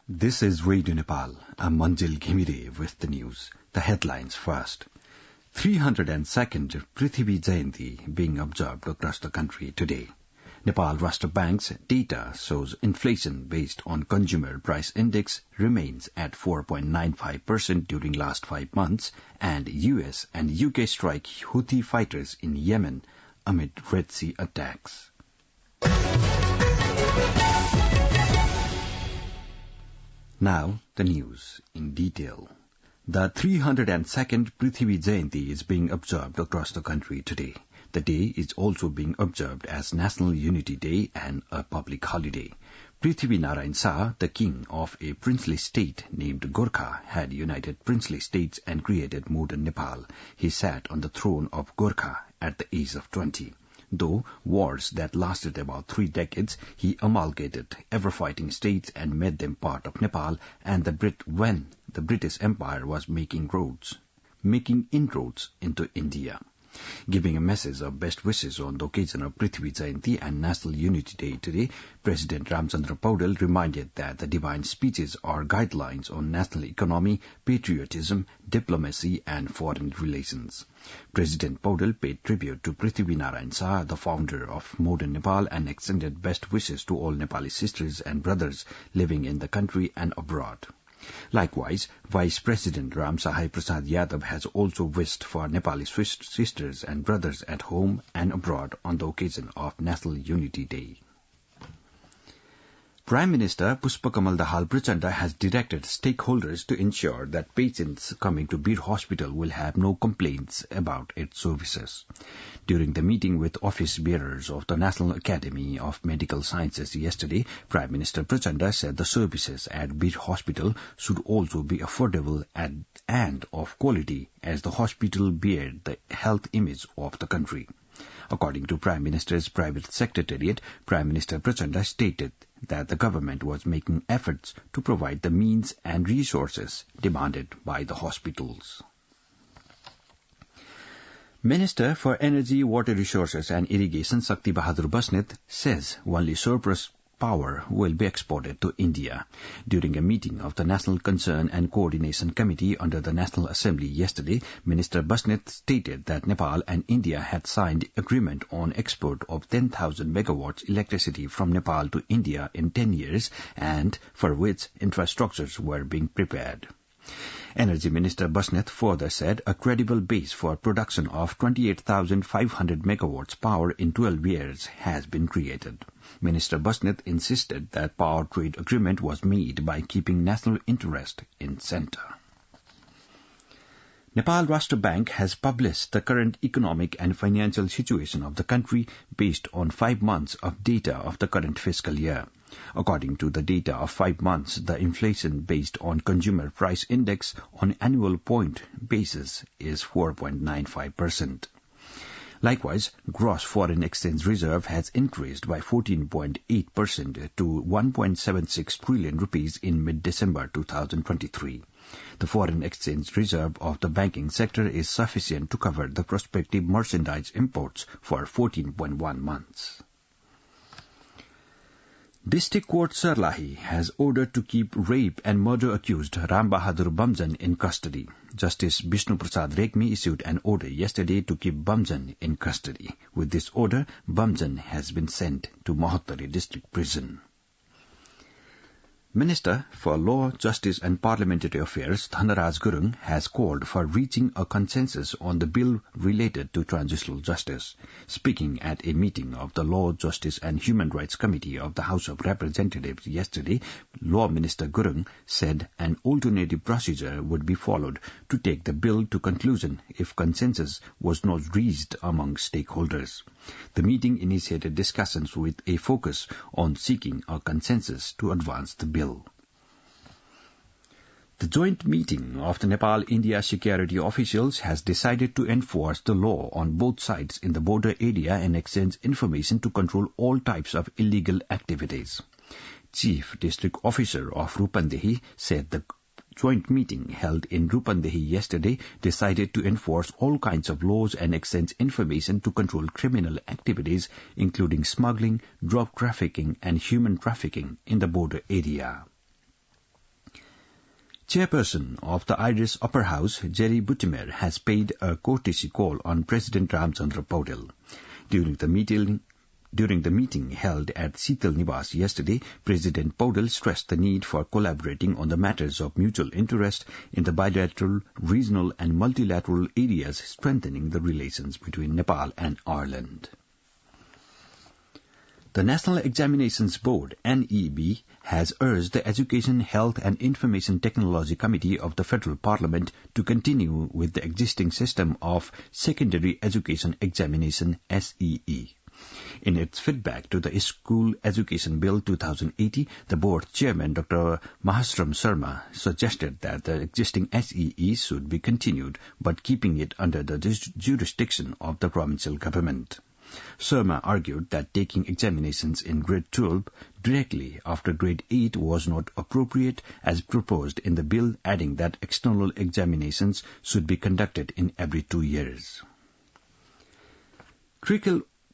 This is Radio Nepal. I'm Manjil Ghimire with the news. The headlines first. 302nd Prithvi Jayanti being observed across the country today. Nepal Rashtra Bank's data shows inflation based on consumer price index remains at 4.95% during last 5 months, and US and UK strike Houthi fighters in Yemen amid Red Sea attacks. Now, the news in detail. The 302nd Prithvi Jayanti is being observed across the country today. The day is also being observed as National Unity Day and a public holiday. Prithvi Narayan Shah, the king of a princely state named Gorkha, had united princely states and created modern Nepal. He sat on the throne of Gorkha at the age of 20. Though wars that lasted about 3 decades, he amalgamated ever-fighting states and made them part of Nepal and when the British Empire was making inroads into India. Giving a message of best wishes on the occasion of Prithvi Jayanti and National Unity Day today, President Ramchandra Paudel reminded that the divine speeches are guidelines on national economy, patriotism, diplomacy and foreign relations. President Paudel paid tribute to Prithvi Narayan Shah, the founder of modern Nepal, and extended best wishes to all Nepali sisters and brothers living in the country and abroad. Likewise, Vice President Ram Sahai Prasad Yadav has also wished for Nepali sisters and brothers at home and abroad on the occasion of National Unity Day. Prime Minister Pushpakamal Dahal Prachanda has directed stakeholders to ensure that patients coming to Bir Hospital will have no complaints about its services. During the meeting with office bearers of the National Academy of Medical Sciences yesterday, Prime Minister Prachanda said the services at Bir Hospital should also be affordable and of quality as the hospital bear the health image of the country. According to Prime Minister's private secretariat, Prime Minister Prachanda stated that the government was making efforts to provide the means and resources demanded by the hospitals. Minister for Energy, Water Resources and Irrigation Shakti Bahadur Basnet says only surplus power will be exported to India. During a meeting of the National Concern and Coordination Committee under the National Assembly yesterday, Minister Basnet stated that Nepal and India had signed agreement on export of 10,000 megawatts electricity from Nepal to India in 10 years and for which infrastructures were being prepared. Energy Minister Basnet further said a credible base for production of 28,500 megawatts power in 12 years has been created. Minister Basnet insisted that power trade agreement was made by keeping national interest in center. Nepal Rashtra Bank has published the current economic and financial situation of the country based on 5 months of data of the current fiscal year. According to the data of 5 months, the inflation based on consumer price index on annual point basis is 4.95%. Likewise, gross foreign exchange reserve has increased by 14.8% to 1.76 trillion rupees in mid-December 2023. The foreign exchange reserve of the banking sector is sufficient to cover the prospective merchandise imports for 14.1 months. District Court Sarlahi has ordered to keep rape and murder accused Ram Bahadur Bamjan in custody. Justice Vishnu Prasad Rekmi issued an order yesterday to keep Bamjan in custody. With this order, Bamjan has been sent to Mahattari District Prison. Minister for Law, Justice and Parliamentary Affairs, Dhanaraj Gurung, has called for reaching a consensus on the bill related to transitional justice. Speaking at a meeting of the Law, Justice and Human Rights Committee of the House of Representatives yesterday, Law Minister Gurung said an alternative procedure would be followed to take the bill to conclusion if consensus was not reached among stakeholders. The meeting initiated discussions with a focus on seeking a consensus to advance the bill. The joint meeting of the Nepal-India security officials has decided to enforce the law on both sides in the border area and exchange information to control all types of illegal activities. Chief District Officer of Rupandehi said the joint meeting held in Rupandehi yesterday decided to enforce all kinds of laws and exchange information to control criminal activities, including smuggling, drug trafficking, and human trafficking in the border area. Chairperson of the Irish Upper House, Jerry Buttimer, has paid a courtesy call on President Ramchandra Paudel. During the meeting held at Sital Niwas yesterday, President Paudel stressed the need for collaborating on the matters of mutual interest in the bilateral, regional and multilateral areas, strengthening the relations between Nepal and Ireland. The National Examinations Board, NEB, has urged the Education, Health and Information Technology Committee of the Federal Parliament to continue with the existing system of Secondary Education Examination, SEE. In its feedback to the School Education Bill 2080, the board chairman, Dr. Mahasram Sharma, suggested that the existing SEE should be continued, but keeping it under the jurisdiction of the provincial government. Sharma argued that taking examinations in grade 12 directly after grade 8 was not appropriate as proposed in the bill, adding that external examinations should be conducted in every 2 years.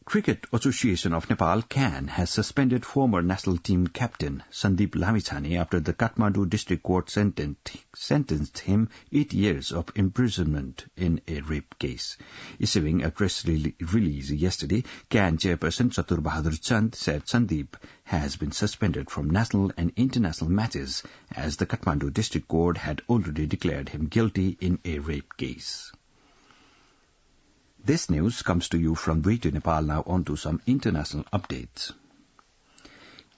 Cricket Association of Nepal, CAN, has suspended former national team captain Sandeep Lammichhane after the Kathmandu District Court sentenced him 8 years of imprisonment in a rape case. Issuing a press release yesterday, CAN chairperson Chatur Bahadur Chand said Sandeep has been suspended from national and international matches as the Kathmandu District Court had already declared him guilty in a rape case. This news comes to you from Radio Nepal. Now on to some international updates.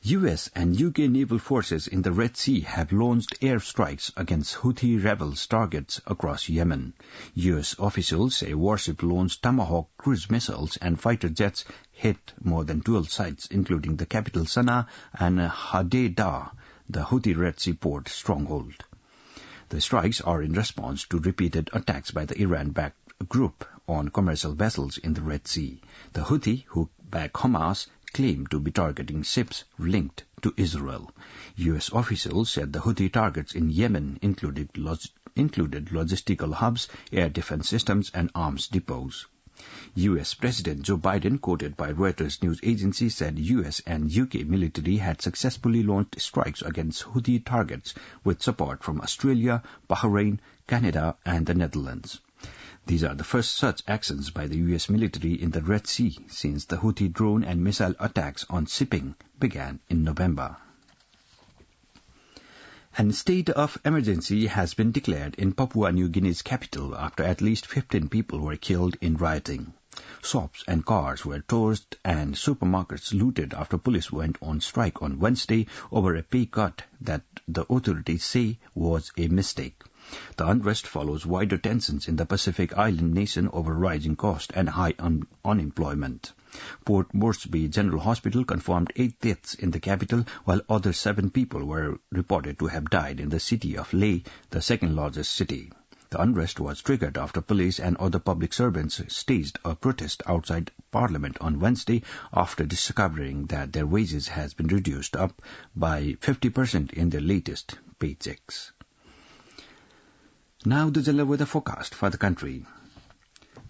US and UK naval forces in the Red Sea have launched airstrikes against Houthi rebels' targets across Yemen. US officials say warship-launched Tomahawk cruise missiles and fighter jets hit more than 12 sites, including the capital Sana'a and Hadeidah, the Houthi Red Sea port stronghold. The strikes are in response to repeated attacks by the Iran-backed group on commercial vessels in the Red Sea. The Houthi, who back Hamas, claim to be targeting ships linked to Israel. U.S. officials said the Houthi targets in Yemen included logistical hubs, air defense systems, and arms depots. U.S. President Joe Biden, quoted by Reuters news agency, said U.S. and U.K. military had successfully launched strikes against Houthi targets with support from Australia, Bahrain, Canada, and the Netherlands. These are the first such actions by the U.S. military in the Red Sea since the Houthi drone and missile attacks on shipping began in November. A state of emergency has been declared in Papua New Guinea's capital after at least 15 people were killed in rioting. Shops and cars were torched and supermarkets looted after police went on strike on Wednesday over a pay cut that the authorities say was a mistake. The unrest follows wider tensions in the Pacific Island nation over rising cost and high unemployment. Port Moresby General Hospital confirmed 8 deaths in the capital, while other 7 people were reported to have died in the city of Leh, the second largest city. The unrest was triggered after police and other public servants staged a protest outside Parliament on Wednesday after discovering that their wages has been reduced up by 50% in their latest paychecks. Now the general weather forecast for the country.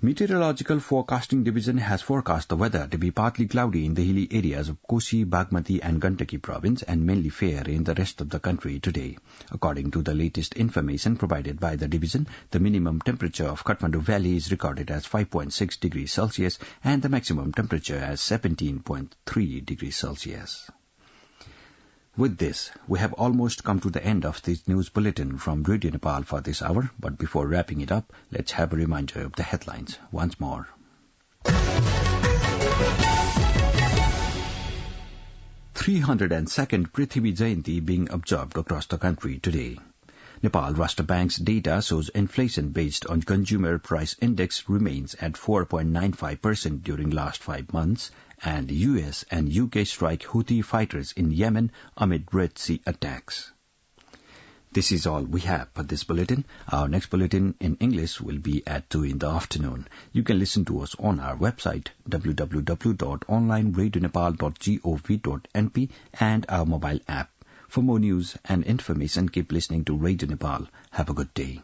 Meteorological Forecasting Division has forecast the weather to be partly cloudy in the hilly areas of Kosi, Bagmati and Gandaki province and mainly fair in the rest of the country today. According to the latest information provided by the division, the minimum temperature of Kathmandu Valley is recorded as 5.6 degrees Celsius and the maximum temperature as 17.3 degrees Celsius. With this, we have almost come to the end of this news bulletin from Radio Nepal for this hour, but before wrapping it up, let's have a reminder of the headlines once more. 302nd Prithvi Jayanti being observed across the country today. Nepal Rashtra Bank's data shows inflation based on consumer price index remains at 4.95% during last 5 months, and US and UK strike Houthi fighters in Yemen amid Red Sea attacks. This is all we have for this bulletin. Our next bulletin in English will be at 2 in the afternoon. You can listen to us on our website www.onlineradionepal.gov.np and our mobile app. For more news and information, keep listening to Radio Nepal. Have a good day.